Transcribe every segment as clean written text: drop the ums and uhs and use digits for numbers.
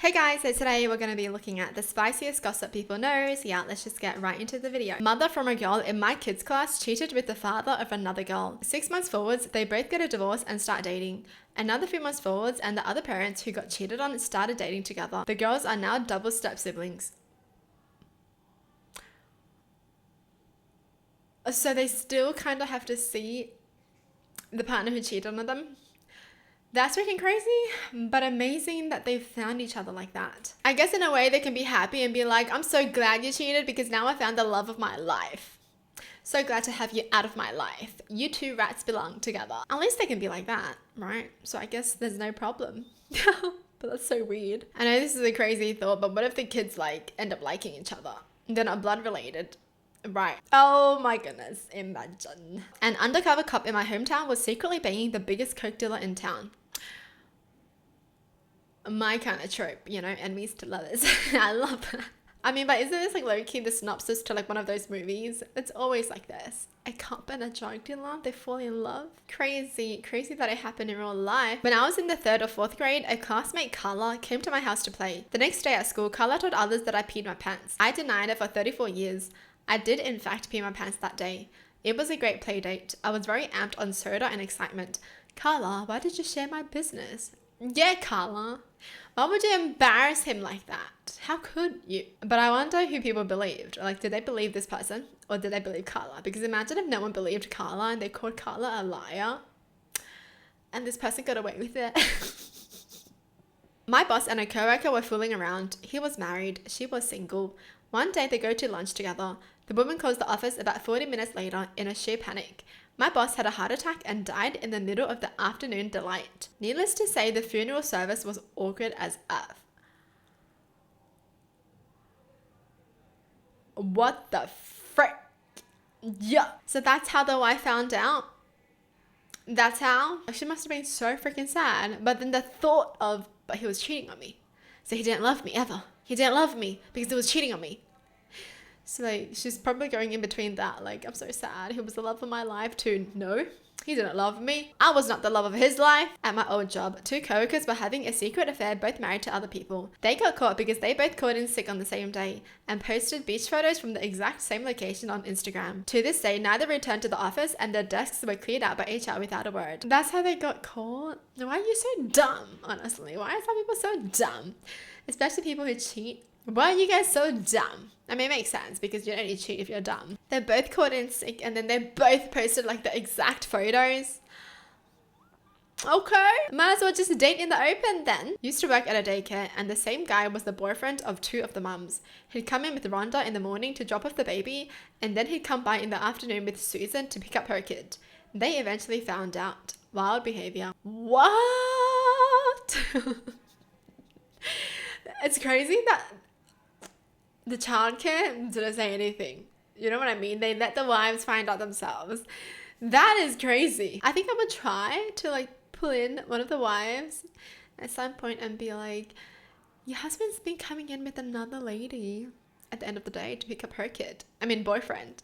Hey guys, so today we're going to be looking at the spiciest gossip people knows. Yeah, let's just get right into the video. Mother from a girl in my kids class cheated with the father of another girl. 6 months forwards, they both get a divorce and start dating. Another few months forwards, and the other parents who got cheated on started dating together. The girls are now double step siblings. So they still kind of have to see the partner who cheated on them. That's freaking crazy, but amazing that they found each other like that. I guess in a way they can be happy and be like, I'm so glad you cheated because now I found the love of my life. So glad to have you out of my life. You two rats belong together. At least they can be like that, right? So I guess there's no problem. But that's so weird. I know this is a crazy thought, but what if the kids end up liking each other? They're not blood related. Right. Oh my goodness, imagine. An undercover cop in my hometown was secretly banging the biggest coke dealer in town. My kind of trope, you know, enemies to lovers. I love that. I mean, but isn't this low-key the synopsis to one of those movies? It's always like this. A cop and a drug dealer, they fall in love. Crazy that it happened in real life. When I was in the 3rd or 4th grade, a classmate, Carla, came to my house to play. The next day at school, Carla told others that I peed my pants. I denied it for 34 years. I did in fact pee my pants that day. It was a great play date. I was very amped on soda and excitement. Carla, why did you share my business? Yeah, Carla. Why would you embarrass him like that? How could you? But I wonder who people believed. Did they believe this person or did they believe Carla? Because imagine if no one believed Carla and they called Carla a liar and this person got away with it. My boss and a coworker were fooling around. He was married. She was single. One day they go to lunch together. The woman calls the office about 40 minutes later in a sheer panic. My boss had a heart attack and died in the middle of the afternoon delight. Needless to say, the funeral service was awkward as F. What the frick? Yeah. So that's how the wife found out. That's how. She must have been so freaking sad. But then the thought of, but he was cheating on me. So he didn't love me ever. He didn't love me because he was cheating on me. So she's probably going in between that. I'm so sad. He was the love of my life too. No, he didn't love me. I was not the love of his life. At my old job, 2 coworkers were having a secret affair, both married to other people. They got caught because they both called in sick on the same day and posted beach photos from the exact same location on Instagram. To this day, neither returned to the office and their desks were cleared out by HR without a word. That's how they got caught? Why are you so dumb, honestly? Why are some people so dumb? Especially people who cheat. Why are you guys so dumb? I mean, it makes sense because you don't need to cheat if you're dumb. They're both caught in sick and then they both posted the exact photos. Okay, might as well just date in the open then. Used to work at a daycare and the same guy was the boyfriend of 2 of the mums. He'd come in with Rhonda in the morning to drop off the baby and then he'd come by in the afternoon with Susan to pick up her kid. They eventually found out. Wild behavior. What? It's crazy that the childcare didn't say anything. You know what I mean? They let the wives find out themselves. That is crazy. I think I would try to pull in one of the wives at some point and be like, your husband's been coming in with another lady at the end of the day to pick up her kid. I mean, boyfriend.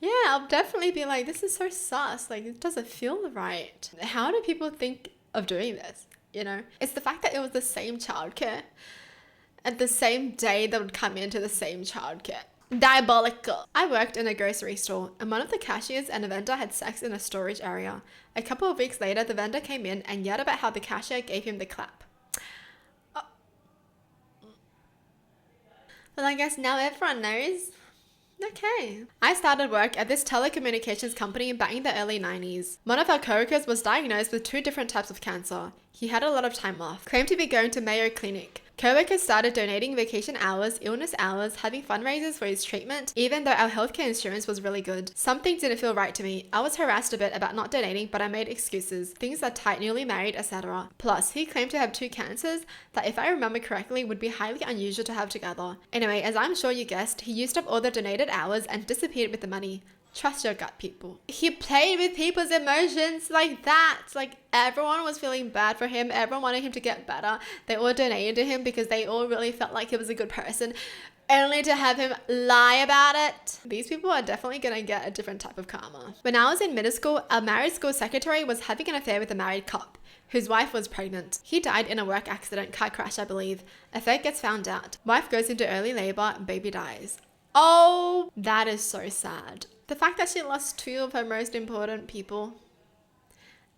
Yeah, I'll definitely be like, this is so sus. It doesn't feel right. How do people think of doing this? You know, it's the fact that it was the same childcare. At the same day they would come into the same childcare. Diabolical. I worked in a grocery store and one of the cashiers and a vendor had sex in a storage area. A couple of weeks later, the vendor came in and yelled about how the cashier gave him the clap. Well, I guess now everyone knows. Okay. I started work at this telecommunications company back in the early 90s. One of our coworkers was diagnosed with 2 different types of cancer. He had a lot of time off, claimed to be going to Mayo Clinic. Coworkers started donating vacation hours, illness hours, having fundraisers for his treatment, even though our healthcare insurance was really good. Something didn't feel right to me. I was harassed a bit about not donating, but I made excuses. Things are tight, newly married, etc. Plus, he claimed to have 2 cancers that, if I remember correctly, would be highly unusual to have together. Anyway, as I'm sure you guessed, he used up all the donated hours and disappeared with the money. Trust your gut, people. He played with people's emotions like that. Everyone was feeling bad for him. Everyone wanted him to get better. They all donated to him because they all really felt like he was a good person. only to have him lie about it. These people are definitely going to get a different type of karma. When I was in middle school, a married school secretary was having an affair with a married cop whose wife was pregnant. He died in a work accident, car crash, I believe. Affair gets found out. Wife goes into early labor, baby dies. Oh, that is so sad. The fact that she lost two of her most important people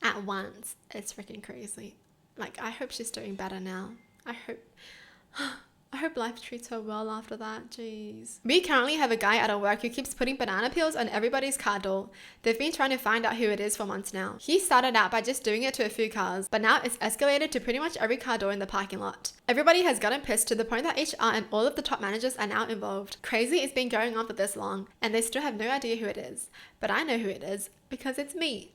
at once, it's freaking crazy. Like, I hope she's doing better now. I hope life treats her well after that. Jeez. We currently have a guy at our work who keeps putting banana peels on everybody's car door. They've been trying to find out who it is for months now. He started out by just doing it to a few cars, but now it's escalated to pretty much every car door in the parking lot. Everybody has gotten pissed to the point that HR and all of the top managers are now involved. Crazy, it's been going on for this long, and they still have no idea who it is. But I know who it is, because it's me.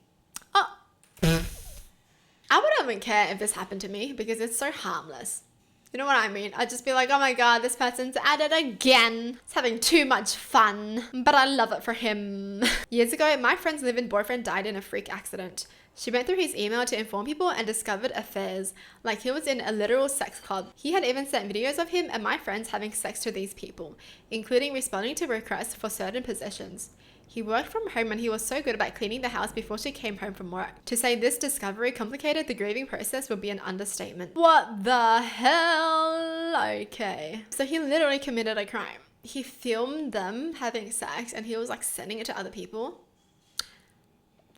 Oh. I wouldn't even care if this happened to me, because it's so harmless. You know what I mean? I'd just be like, oh my god, this person's at it again. It's having too much fun, but I love it for him. Years ago, my friend's live-in boyfriend died in a freak accident. She went through his email to inform people and discovered affairs, like he was in a literal sex club. He had even sent videos of him and my friends having sex to these people, including responding to requests for certain possessions. He worked from home and he was so good about cleaning the house before she came home from work. To say this discovery complicated the grieving process would be an understatement. What the hell? Okay. So he literally committed a crime. He filmed them having sex and he was like sending it to other people.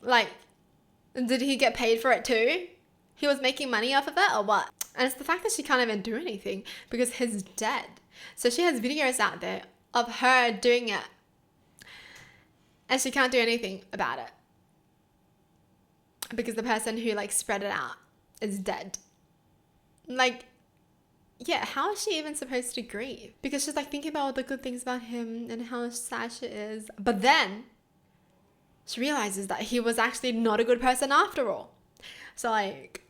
Like, did he get paid for it too? He was making money off of it or what? And it's the fact that she can't even do anything because he's dead. So she has videos out there of her doing it. And she can't do anything about it because the person who like spread it out is dead. Like, yeah, how is she even supposed to grieve? Because she's like thinking about all the good things about him and how sad she is. But then she realizes that he was actually not a good person after all. So like,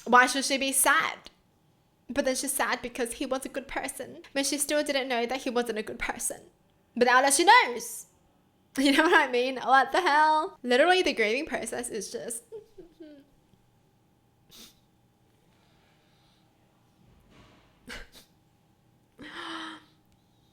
why should she be sad? But then she's sad because he was a good person. But she still didn't know that he wasn't a good person. But now that she knows. You know what I mean? What the hell? Literally, the grieving process is just...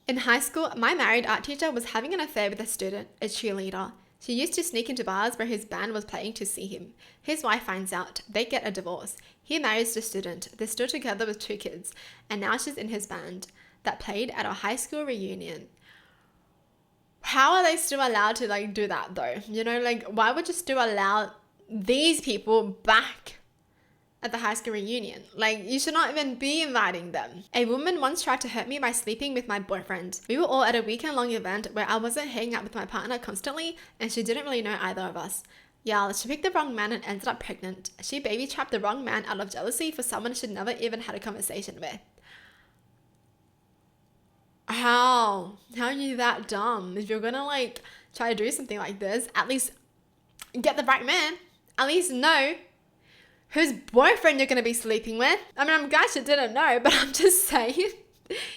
In high school, my married art teacher was having an affair with a student, a cheerleader. She used to sneak into bars where his band was playing to see him. His wife finds out. They get a divorce. He marries the student. They're still together with 2 kids. And now she's in his band that played at a high school reunion. How are they still allowed to like do that though? You know, like why would you still allow these people back at the high school reunion? Like you should not even be inviting them. A woman once tried to hurt me by sleeping with my boyfriend. We were all at a weekend-long event where I wasn't hanging out with my partner constantly and she didn't really know either of us. Yeah, she picked the wrong man and ended up pregnant. She baby trapped the wrong man out of jealousy for someone she'd never even had a conversation with. How are you that dumb? If you're gonna like try to do something like this, at least get the right man. At least know whose boyfriend you're gonna be sleeping with. I mean, I'm glad you didn't know, but I'm just saying,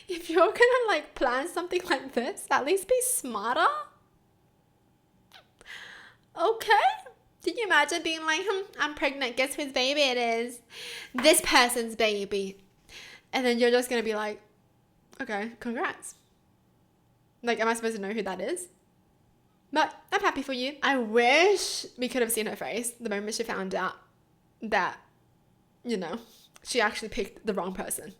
if you're gonna like plan something like this, at least be smarter. Okay? Can you imagine being like, I'm pregnant, guess whose baby it is? This person's baby. And then you're just gonna be like, okay, congrats. Like, am I supposed to know who that is? But I'm happy for you. I wish we could have seen her face the moment she found out that, you know, she actually picked the wrong person.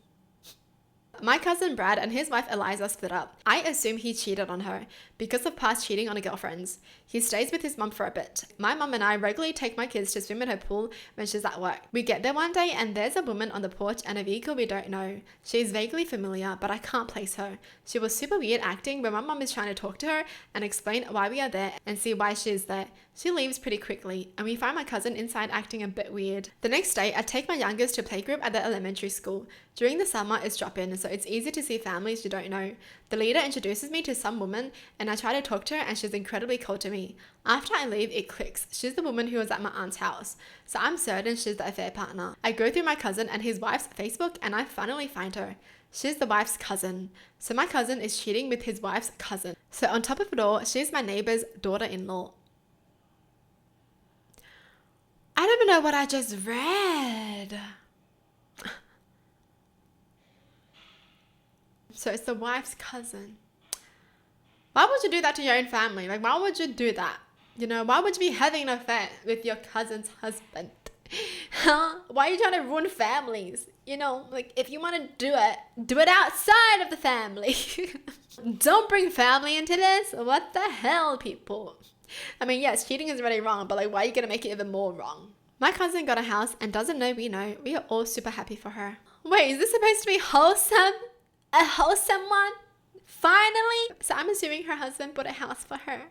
My cousin Brad and his wife Eliza split up. I assume he cheated on her because of past cheating on girlfriends. He stays with his mum for a bit. My mum and I regularly take my kids to swim in her pool when she's at work. We get there one day and there's a woman on the porch and a vehicle we don't know. She's vaguely familiar, but I can't place her. She was super weird acting when my mum is trying to talk to her and explain why we are there and see why she's there. She leaves pretty quickly and we find my cousin inside acting a bit weird. The next day, I take my youngest to playgroup at the elementary school. During the summer, it's drop-in, so it's easy to see families you don't know. The leader introduces me to some woman and I try to talk to her and she's incredibly cold to me. After I leave, it clicks. She's the woman who was at my aunt's house. So I'm certain she's the affair partner. I go through my cousin and his wife's Facebook and I finally find her. She's the wife's cousin. So my cousin is cheating with his wife's cousin. So on top of it all, she's my neighbor's daughter-in-law. I don't even know what I just read. So it's the wife's cousin. Why would you do that to your own family? Like, why would you do that? You know, why would you be having an affair with your cousin's husband? Huh? Why are you trying to ruin families? You know, like, if you want to do it outside of the family. Don't bring family into this. What the hell, people? I mean, yes, cheating is really wrong, but like, why are you going to make it even more wrong? My cousin got a house and doesn't know we know. We are all super happy for her. Wait, is this supposed to be wholesome? A wholesome one? Finally? So I'm assuming her husband bought a house for her.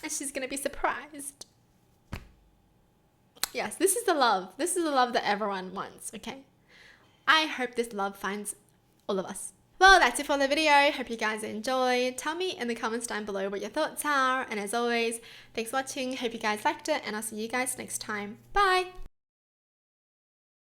And she's going to be surprised. Yes, this is the love. This is the love that everyone wants, okay? I hope this love finds all of us. Well, that's it for the video. Hope you guys enjoyed. Tell me in the comments down below what your thoughts are. And as always, thanks for watching. Hope you guys liked it. And I'll see you guys next time. Bye!